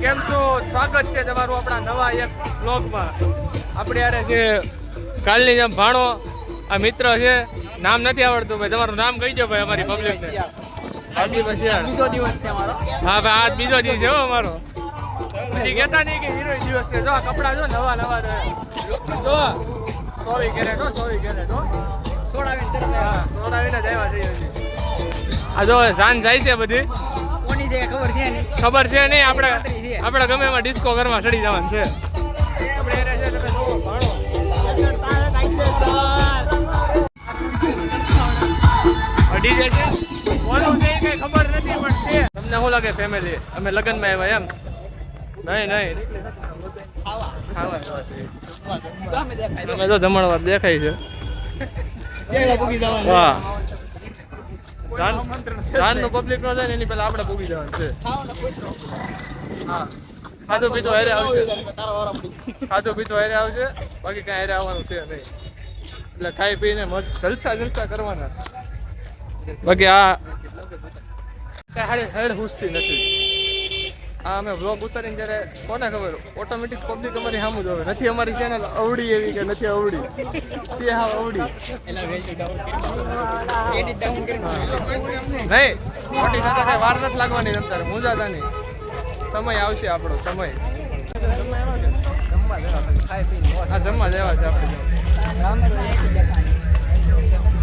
કેમ છો? સ્વાગત છે તમારું આપણા નવા એક બ્લોગમાં. આપણે યારે જે કાલની જેમ ભાણો આ મિત્ર છે, નામ નથી આવડતું ભાઈ, તમારું નામ કહી દો ભાઈ અમારી પબ્લિકને. બીજો દિવસ છે અમારો. હા ભાઈ, આજ બીજો દિવસ છે હો અમારો. પછી કહેતા નહીં કે હીરો દિવસ છે. જો આ કપડાં જો નવા નવા જો 24 કેરેટ હો, 24 કેરેટ હો. સોડાવીને હા, સોડાવીને જ આવ્યા છીએ હજી. આ જો જાન જાય છે બધી. કોની છે ખબર છે નહીં. ખબર છે નહીં, આપણે ગમે એમાં ડિસ્કો ઘરમાં ચડી જવાનું છે. આપણે એને છે તમે જોવો ભાણો. ડીજે છે કોનું છે કઈ ખબર નથી પણ છે. તમને શું લાગે ફેમિલી અમે લગ્નમાં આવ્યા એમ? નહીં ખાવા અમે તો જમણવાર દેખાય છે. હા, જાનનું પબ્લિક નો જાય ને એની પહેલા આપણે પૂગી જવાનું છે. હા, ખાધું પીધું હારે આવશે, ખાધું પીધું હારે આવશે, બાકી કઈ હારે આવવાનું છે નહીં. એટલે ખાઈ પીને જલસા કરવાના. બાકી આ કઈ હેડ હુસતી નથી. આ અમે વ્લોગ ઉતારીને ત્યારે કોને ખબર ઓટોમેટિક પબ્લિક અમારી સામું જ હવે નથી. અમારી ચેનલ અવડી એવી કે નથી અવડી છે. હા અવડી નહીં, મોટી સાથે કઈ વાર નથી લાગવાની. તમતારે મુંજાતાની સમય આવશે આપણો સમય. આ જમવા જેવા છે આપણે.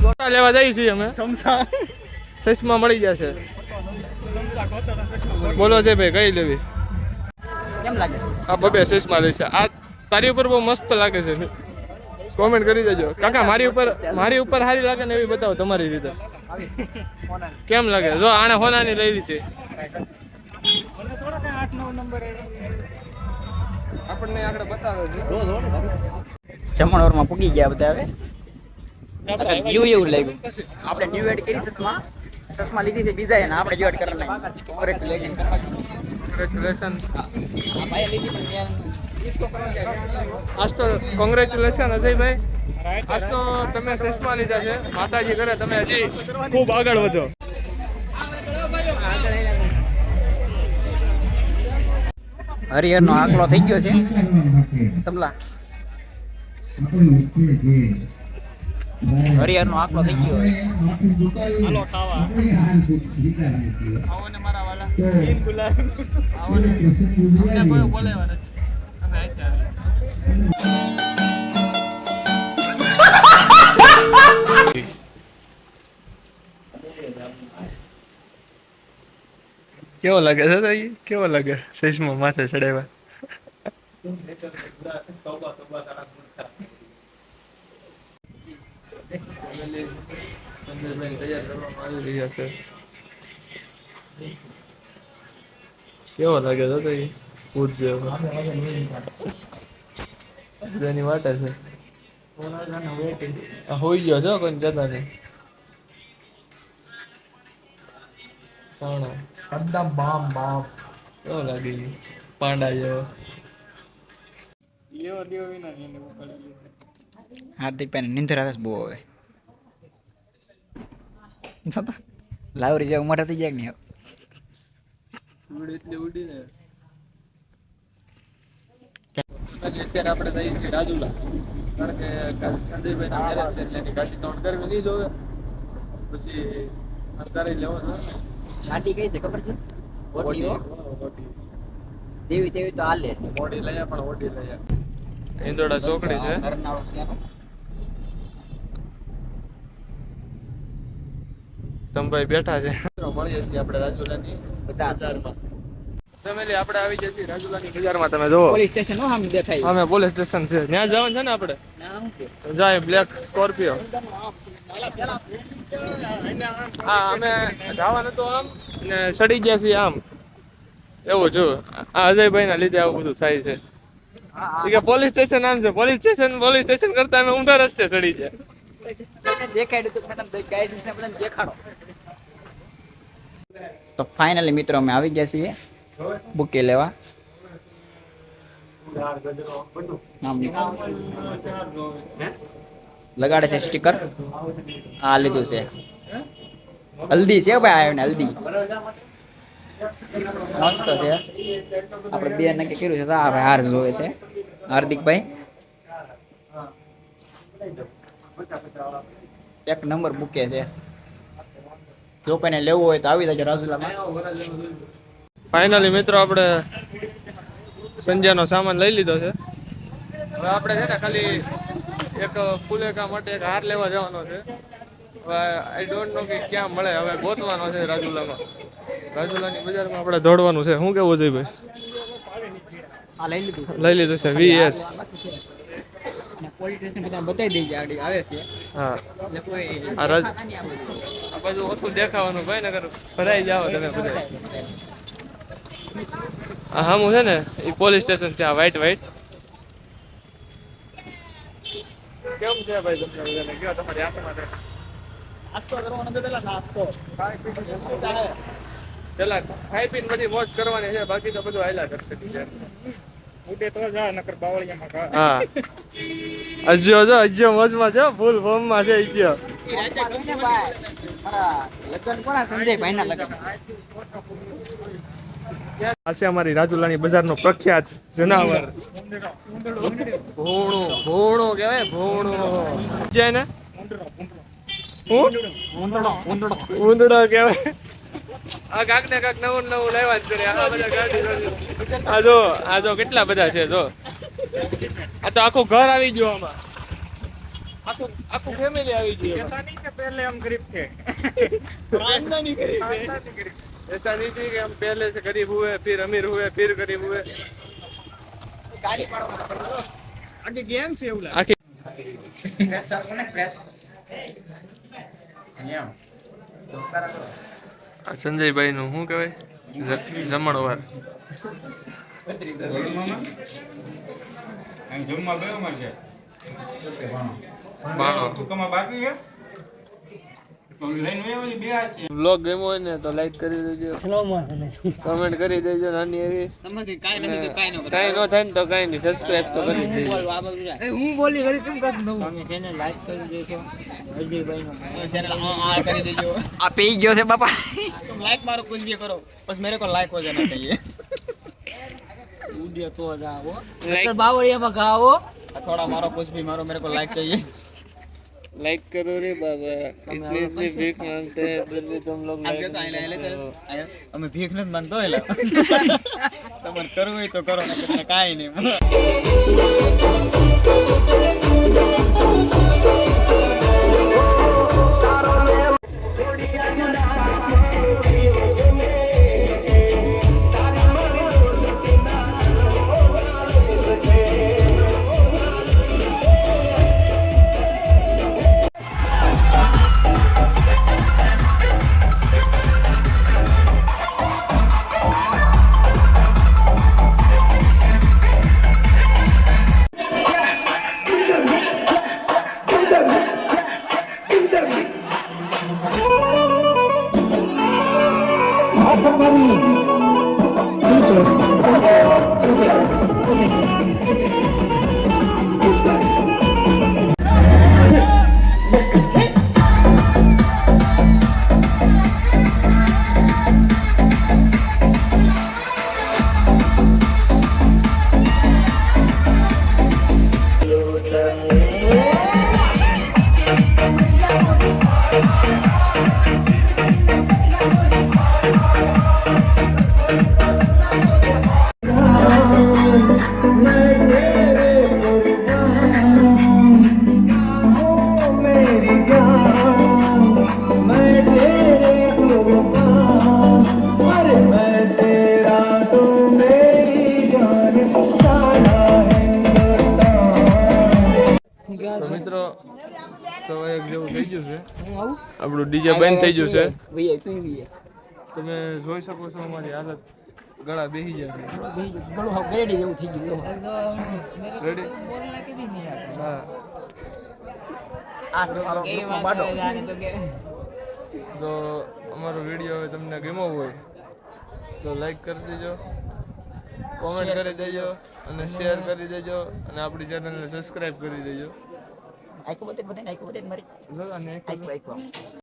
ગોટા લેવા જઈએ છીએ અમે. ચશ્મા મળી જશે. બોલો છે ભાઈ કઈ લેવી? કેમ લાગે? આ બબે ચશ્મા લેશે. આ તારી ઉપર બહુ મસ્ત લાગે છે. કોમેન્ટ કરી દેજો કાકા. મારી ઉપર સારી લાગે ને એવી બતાવો તમારી રીતે. કેમ લાગે? જો આને હોનાની લઈ લીધી. આપણને આગળ બતાવે છે. જમણવારમાં પૂગી ગયા બધા. હવે ન્યુ એવું લાગ્યું. આપણે ન્યુ એડ કરી ચશ્મા લીધી છે બીજા એને આપણે એડ કરવાના. કોંગ્રેચ્યુલેશન. આજ તો કોંગ્રેચ્યુલેશન અજયભાઈ. આજ તો તમે ચશ્મા લીધા છે. માતાજી કરે તમે હજી ખૂબ આગળ વધો. હરિહરનો આંકડો થઈ ગયો છે. તમલા હરિહરનો આંકડો થઈ ગયો. હાલો ખાવા. આવો ને મારા વાલા. ઈન ગુલાબ. આવો ને. અમને કોઈ બોલાવ્યા નથી. અમે આયા. કેવો લાગે છે? કેવો લાગે ચશ્મા માથે ચડાવ્યા? કેવો લાગે છે? પૂછજો એની વાટે છે. હોઈ ગયો છો કોઈ જતા નહીં. એકદમ બામ કેવો લાગે? પાંડા જેવો. હાર્દિક ભાઈ નિંદર આવે બહુ હવે. લાવરી જેવું મોટા થઈ જાય ને. એટલી ઉડી ને. અત્યારે આપણે જઈએ છીએ રાજુલા. કારણ કે સંદીપભાઈ ના મેરેજ છે એટલે એની ગાડી તો કરવી નહીં જોવે. પછી અંધારી લેવો છે. ગાડી કઈ છે ખબર છે? ઓડી. દેવી તેવી તો હાલે. ઓડી લઈએ પણ ઓડી લઈએ. ઇન્દોડા ચોકડી છે. કરનાળો છે એનો. તમભાઈ બેઠા છે. મળીએ છીએ આપણે રાજુલાની બજારમાં. ફેમિલી આપણે આવી જઈએ છીએ રાજુલાની બજારમાં. તમે જોવો પોલીસ સ્ટેશન નો સામે દેખાય. અમે પોલીસ સ્ટેશન છે ત્યાં જવાનું છે ને આપણે. નામ છે જાય બ્લેક સ્કોર્પિયો. હા અમે જવાનું તો આમ ને સડી ગયા છીએ આમ. એવું જો આ અજયભાઈ ના લીધે આવું બધું થાય છે. કે પોલીસ સ્ટેશન આમ છે. પોલીસ સ્ટેશન કરતા અમે ઊંધા રસ્તે ચડી જાય. દેખાડ્યું તો ખતમ થઈ ગાય છે ને બધાને દેખાડો. તો ફાઇનલી મિત્રો અમે આવી ગયા છીએ બુકે લેવા. લગાડે છે સ્ટીકર. આ લીધું છે હલ્દી છે ભાઈ. આવ્યો ને હલ્દી. મસ્ત છે. આપણે બે નક્કી કર્યું છે તો આ ભાઈ હાર જોવે છે હાર્દિકભાઈ. એક નંબર મૂકે છે. જો કોઈને લેવું હોય તો આવી જજો રાજુલામાં. ફાઇનલી મિત્રો આપણે સંજયનો સામાન લઈ લીધો છે. હવે આપણે છે ને ખાલી એક ફુલેકા માટે એક હાર લેવા જવાનો છે. હવે આઈ ડોન્ટ નો કે ક્યાં મળે, હવે ગોતવાનો છે રાજુલામાં. રાજુલાની બજારમાં આપણે દોડવાનું છે. શું કેવું છે ભાઈ? આ લઈ લીધું છે. લઈ લીધું છે VS. પોલીસ સ્ટેશન બધા બતાવી દઈએ આગળ આવે છે. હા એટલે કોઈ આ બધું ઓછું દેખાવાનું ભાઈ, નગર ભરાઈ જાવ તમે બધા. આ સામું છે ને એ પોલીસ સ્ટેશન છે, આ વ્હાઈટ કેમ છે ભાઈ તમને બધાને? કયો તમારી આંખમાં નાસ્તો કરવાનો પેલા નાસ્તો પેલા ખાઈ પીને બધી મોજ કરવાની છે, બાકી તો બધું હાલ્યા કરશે. ઉડે તો જા નકર બાવળિયામાં કા. હા અજ્યો મોજમાં છે, ફૂલ ફોર્મમાં છે અજ્યો. લગન કોના? સંજયભાઈ ના લગન. આ છે અમારી રાજુલાની બજારનો પ્રખ્યાત જનાવર ભોણો કહેવાય. ભોણો જાય ને ઊંધડો કહેવાય. આ કાક ને કાક નવું લાવ્યા જ કરે. આ બધા ગાડી આ જો કેટલા બધા છે. જો આ તો આખું ઘર આવી ગયું, આમાં આખું ફેમિલી આવી ગયું. પહેલે આમ ગરીબ છે. ऐसा नहीं थी कि हम पहले से गरीब हुए फिर अमीर हुए फिर गरीब हुए. આગે ગેંગ છે એવું આખી આ સંજયભાઈ નું શું કહેવાય જમણવાર. વ્લોગ ગમ્યો હોય ને તો લાઈક કરી દેજો, કમેન્ટ કરી દેજો નાની એવી. કાંઈ ન થાય ને તો કાંઈ નહીં, સબસ્ક્રાઇબ તો કરી દેજો. હું બોલી કરી કેમ કાક નવું તમે ચેનલ લાઈક કરી દેજો, અજયભાઈનો ચેનલ આ કરી દેજો. આ પેઈ ગયો છે બાપા. तुम लाइक मारो कुछ भी करो, बस मेरे को लाइक हो जाना चाहिए. वीडियो तो जाओ लाइक बावरिया में गाओ, थोड़ा मारो कुछ भी मारो, मेरे को लाइक चाहिए. लाइक करो रे बाबा, इतनी भीख मांगते हैं फिर भी तुम लोग लाइक करो. અમે ભીખ નથી માંગતો એલા. તમારે કરવું હોય તો કરો, નકર કાંઈ નહીં. મિત્રો તો એક જેવું થઈ ગયું છે, આપણું ડીજે બંધ થઈ ગયું છે. તમે જોઈ શકો છો અમારી હાલત, ગળા બેસી ગયા છે. રેડી જેવું થઈ ગયું. રેડી? હા. તો અમારો વિડીયો હવે તમને ગમ્યો હોય તો લાઈક કરી દેજો, કોમેન્ટ કરી દેજો અને શેર કરી દેજો અને આપણી ચેનલને સબસ્ક્રાઇબ કરી દેજો. આઈકો બતે મારી.